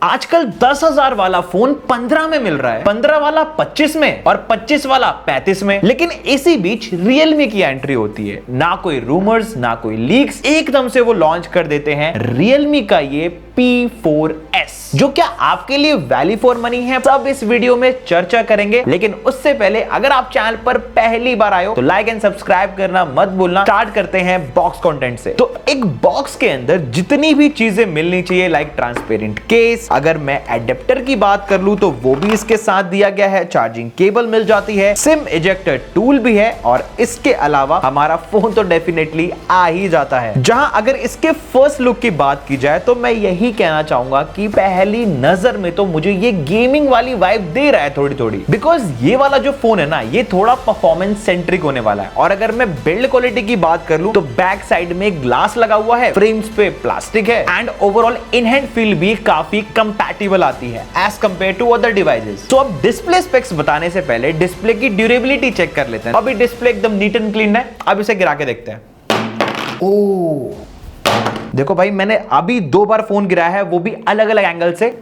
आजकल 10,000 वाला फोन 15 में मिल रहा है, 15 वाला 25 में और 25 वाला 35 में। लेकिन इसी बीच Realme की एंट्री होती है। ना कोई रूमर्स ना कोई लीक्स, एकदम से वो लॉन्च कर देते हैं Realme का ये P4S, जो क्या आपके लिए वैल्यू फॉर मनी है, सब इस वीडियो में चर्चा करेंगे। लेकिन उससे पहले अगर आप चैनल पर पहली बार आए हो तो लाइक एंड सब्सक्राइब करना मत भूलना। स्टार्ट करते हैं बॉक्स कंटेंट से। तो एक बॉक्स के अंदर जितनी भी चीजें मिलनी चाहिए, लाइक ट्रांसपेरेंट केस, अगर मैं एडेप्टर की बात कर लूं तो वो भी इसके साथ दिया गया है, चार्जिंग केबल मिल जाती है, सिम इजेक्टर टूल भी है, और इसके अलावा हमारा फोन तो डेफिनेटली आ ही जाता है। जहां अगर इसके फर्स्ट लुक की बात की जाए तो मैं यही कहना चाहूंगा कि पहली नजर में तो मुझे ये गेमिंग वाली वाइब दे रहा है थोड़ी थोड़ी, बिकॉज ये वाला जो फोन है ना, ये थोड़ा परफॉर्मेंस सेंट्रिक होने वाला है। और अगर मैं बिल्ड क्वालिटी की बात कर लूं तो बैक साइड में ग्लास लगा हुआ है, फ्रेम्स पे प्लास्टिक है, and overall in hand feel भी काफी कंपैटिबल आती है as compare to other devices. तो अब डिस्प्ले स्पेक्स बताने से पहले डिस्प्ले की ड्यूरेबिलिटी चेक कर लेते हैं। अभी डिस्प्ले एकदम नीट एंड क्लीन है, अब इसे गिरा के देखते हैं। ओ देखो भाई, मैंने अभी 2 बार फोन गिराया है, वो भी अलग अलग एंगल से।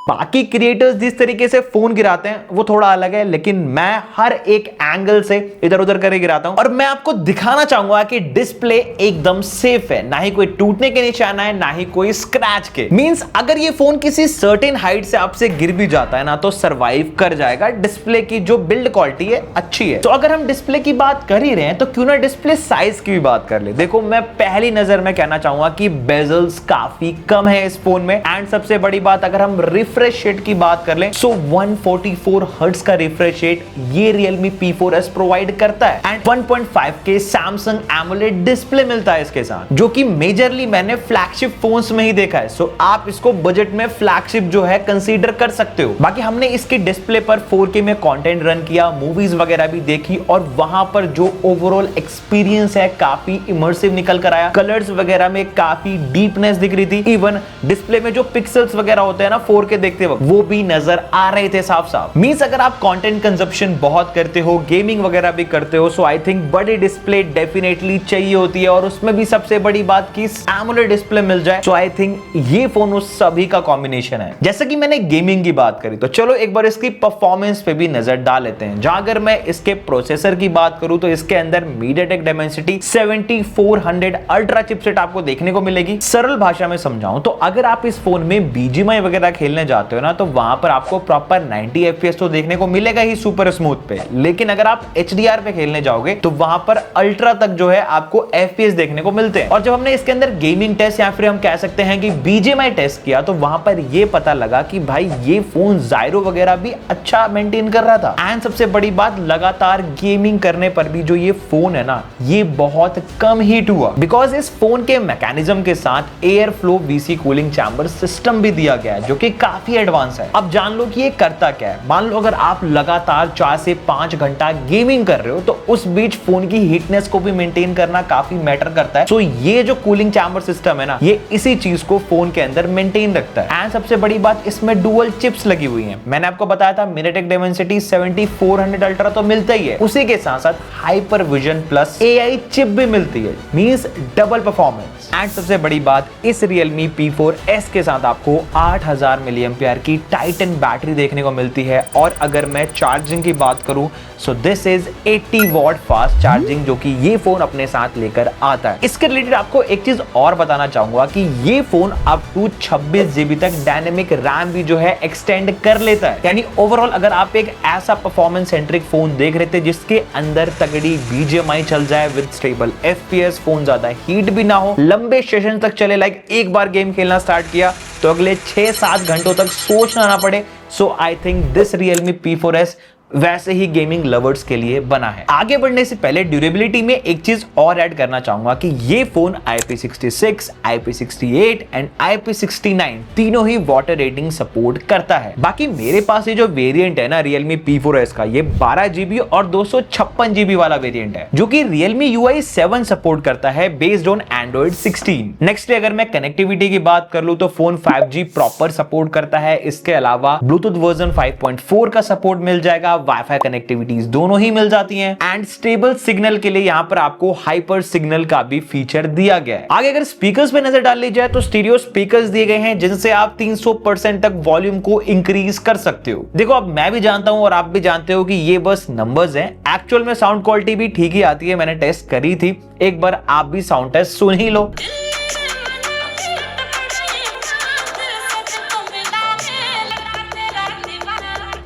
बाकी क्रिएटर्स जिस तरीके से फोन गिराते हैं वो थोड़ा अलग है, लेकिन मैं हर एक एंगल से इधर उधर करके गिराता हूं। और मैं आपको दिखाना चाहूंगा कि डिस्प्ले एकदम सेफ है, ना ही कोई टूटने के निशान है, ना ही कोई स्क्रैच के। मींस अगर ये फोन किसी सर्टेन हाइट से आपसे गिर भी जाता है ना तो सरवाइव कर जाएगा। डिस्प्ले की जो बिल्ड क्वालिटी है अच्छी है। तो अगर हम डिस्प्ले की बात कर ही रहे हैं तो क्यों ना डिस्प्ले साइज की भी बात कर ले। देखो, मैं पहली नजर में कहना चाहूंगा कि बेजल्स काफी कम है इस फोन में, एंड सबसे बड़ी बात अगर हम रिफ्रेश रेट की बात कर लें सो 144 हर्ट्ज का रिफ्रेश रेट ये Realme P4S प्रोवाइड करता है, and 1.5K Samsung AMOLED display मिलता है इसके साथ, जो कि मेजरली मैंने फ्लैगशिप फोन्स में ही देखा है। सो आप इसको बजट में फ्लैगशिप जो है कंसीडर कर सकते हो। बाकी हमने इसके डिस्प्ले पर 4K में कंटेंट रन किया, मूवीज वगैरह भी देखी, और वहां पर जो ओवरऑल एक्सपीरियंस है काफी इमर्सिव निकल कर आया। कलर्स वगैरह में काफी डीपनेस दिख रही थी, इवन डिस्प्ले में जो पिक्सल्स वगैरह होते हैं ना 4K देखते वक्त, वो भी नजर आ रहे थे साफ साफ। मींस अगर आप कंटेंट कंजप्शन बहुत करते हो, गेमिंग वगैरह भी करते हो, सो आई थिंक बड़ी डिस्प्ले डेफिनेटली चाहिए होती है, और उसमें भी सबसे बड़ी बात की AMOLED डिस्प्ले मिल जाए। सो आई थिंक ये फोन उस सभी का कॉम्बिनेशन है। जैसे कि मैंने गेमिंग की बात करी, तो चलो एक बार इसकी परफॉर्मेंस पे भी नजर डाल लेते हैं। जहां अगर मैं इसके प्रोसेसर की बात करूं तो इसके अंदर MediaTek Dimensity 7400 अल्ट्रा चिपसेट आपको देखने को मिलेगी। सरल भाषा में समझाऊं तो अगर आप इस फोन में BGMI वगैरह खेलने जाते हो ना तो वहां पर आपको प्रॉपर 90 FPS तो देखने को मिलेगा ही सुपर स्मूथ पे, लेकिन अगर आप HDR पे खेलने जाओगे तो वहां पर अल्ट्रा तक जो है आपको FPS देखने को मिलते हैं। और जब हमने इसके अंदर गेमिंग टेस्ट या फिर हम कह सकते हैं कि BGMI टेस्ट किया तो वहां पर यह पता लगा कि भाई ये फोन जायरो वगैरह भी अच्छा मेंटेन कर रहा था। एंड सबसे बड़ी बात, लगातार गेमिंग करने पर भी जो ये फोन है ना, ये बहुत कम हीट हुआ, बिकॉज इस फोन के मैकेनिज्म के साथ air flow VC cooling chamber system भी दिया गया है, जो कि काफी एडवांस है। अब जान लो कि ये करता क्या है। मान लो अगर आप लगातार 4 से 5 घंटा गेमिंग कर रहे हो तो उस बीच फोन की हीटनेस को भी मेंटेन करना काफी मैटर करता है। सो ये जो कूलिंग चैम्बर सिस्टम है ना, ये इसी चीज को फोन के अंदर मेंटेन रखता है। एंड सबसे बड़ी बात, इसमें डुअल चिप्स लगी हुई हैं। मैंने आपको बताया था MediaTek Dimensity 7400 अल्ट्रा तो मिलता ही है, उसी के साथ साथ HyperVision Plus AI चिप भी मिलती है, मींस डबल परफॉर्मेंस। एंड सबसे बड़ी बात, इस Realme P4S के साथ आपको 8000 mAh की टाइटन बैटरी देखने को मिलती है। और अगर मैं चार्जिंग की बात करूं so this is 80 watt fast charging, जो कि ये फोन अपने साथ लेकर आता है। इसके रिलेटेड आपको एक चीज और बताना चाहूंगा कि ये फोन अप टू 26 GB तक डायनेमिक रैम भी जो है एक्सटेंड कर लेता है। यानी ओवरऑल अगर आप एक ऐसा परफॉर्मेंस सेंट्रिक फोन देख रहे थे जिसके अंदर तगड़ी BGMI चल जाए विद स्टेबल FPS, फोन ज्यादा हीट भी ना हो, लंबे सेशन तक चले, लाइक एक बार गेम खेलना स्टार्ट किया तो अगले 6-7 घंटों तक सोचना ना पड़े, so I think this Realme P4S वैसे ही गेमिंग लवर्स के लिए बना है। आगे बढ़ने से पहले ड्यूरेबिलिटी में एक चीज और ऐड करना चाहूंगा कि ये phone IP66, IP68 and IP69 तीनों ही वाटर रेटिंग सपोर्ट करता है। बाकी मेरे पास ये जो वेरिएंट है ना Realme P4S का, ये 12 GB और 256 GB वाला वेरिएंट है, जो कि Realme UI 7 सपोर्ट करता है बेस्ड ऑन Android 16। नेक्स्ट अगर मैं कनेक्टिविटी की बात कर लूं तो फोन 5G प्रॉपर सपोर्ट करता है। इसके अलावा ब्लूटूथ वर्जन 5.4 का सपोर्ट मिल जाएगा, वाईफाई कनेक्टिविटीज दोनों ही मिल जाती हैं एंड स्टेबल सिग्नल के लिए यहाँ पर आपको हाइपर सिग्नल का भी फीचर दिया गया है। आगे अगर स्पीकर्स पे नजर डाल ली जाए तो स्टीरियो स्पीकर्स दिए गए हैं जिनसे आप 300% तक वॉल्यूम को इंक्रीज कर सकते हो। देखो अब मैं भी जानता हूं और आप भी जानते हो कि ये बस नंबर्स हैं, एक्चुअल में साउंड क्वालिटी भी ठीक ही आती है, मैंने टेस्ट करी थी, एक बार आप भी साउंड टेस्ट सुन ही लो।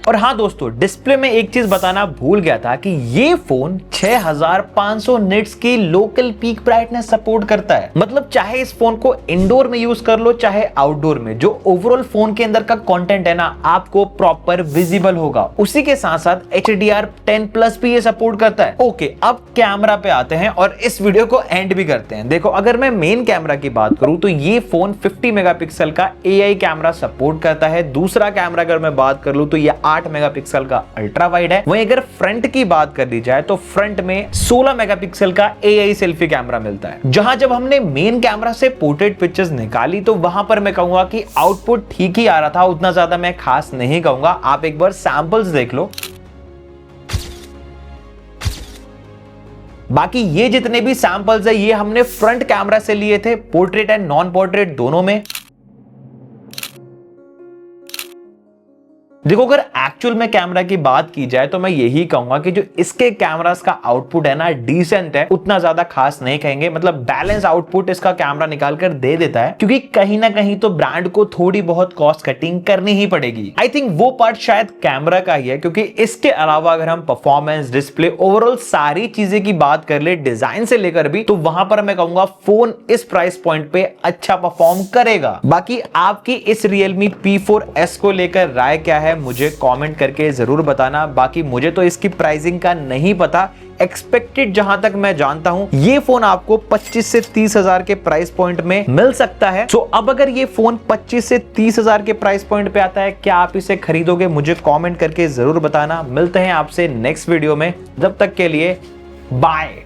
और हाँ दोस्तों, डिस्प्ले में एक चीज बताना भूल गया था कि ये फोन 6500 निट्स की लोकल पीक ब्राइटनेस सपोर्ट करता है। मतलब चाहे इस फोन को इंडोर में यूज कर लो चाहे आउटडोर में, जो ओवरऑल फोन के अंदर का कंटेंट है ना आपको प्रॉपर विजिबल होगा। उसी के साथ साथ HDR10+ भी ये सपोर्ट करता है। ओके, अब कैमरा पे आते हैं और इस वीडियो को एंड भी करते हैं। देखो अगर मैं मेन कैमरा की बात करूं तो ये फोन 50 मेगापिक्सल का AI कैमरा सपोर्ट करता है। दूसरा कैमरा अगर मैं बात कर लूं तो ये 8 मेगापिक्सल का अल्ट्रा वाइड है। वहीं अगर फ्रंट की बात कर दी जाए तो फ्रंट में 16 मेगापिक्सल का AI सेल्फी कैमरा मिलता है। जहां जब हमने मेन कैमरा से पोर्ट्रेट पिक्चर्स निकाली तो वहां पर मैं कहूंगा कि आउटपुट ठीक ही आ रहा था, उतना ज्यादा मैं खास नहीं कहूंगा। आप एक बार सैंपल्स देख लो। बाकी ये जितने भी सैंपल्स है ये हमने फ्रंट कैमरा से लिए थे, पोर्ट्रेट एंड नॉन पोर्ट्रेट दोनों में। देखो अगर एक्चुअल में कैमरा की बात की जाए तो मैं यही कहूंगा कि जो इसके कैमरास का आउटपुट है ना डिसेंट है, उतना ज्यादा खास नहीं कहेंगे। मतलब बैलेंस आउटपुट इसका कैमरा निकाल कर दे देता है, क्योंकि कहीं ना कहीं तो ब्रांड को थोड़ी बहुत कॉस्ट कटिंग करनी ही पड़ेगी। आई थिंक वो पार्ट शायद कैमरा का ही है, क्योंकि इसके अलावा अगर हम परफॉर्मेंस, डिस्प्ले, ओवरऑल सारी चीजें की बात कर ले, डिजाइन से लेकर भी, तो वहां पर मैं कहूंगा फोन इस प्राइस पॉइंट पे अच्छा परफॉर्म करेगा। बाकी आपकी इस Realme P4S को लेकर राय क्या है मुझे कमेंट करके जरूर बताना। बाकी मुझे तो इसकी प्राइसिंग का नहीं पता, एक्सपेक्टेड जहां तक मैं जानता हूं ये फोन आपको 25 से 30 हजार के प्राइस पॉइंट में मिल सकता है। तो अब अगर ये फोन 25 से 30 हजार के प्राइस पॉइंट पे आता है, क्या आप इसे खरीदोगे? मुझे कमेंट करके जरूर बताना। मिलते हैं आपसे नेक्स्ट वीडियो में, जब तक के लिए बाय।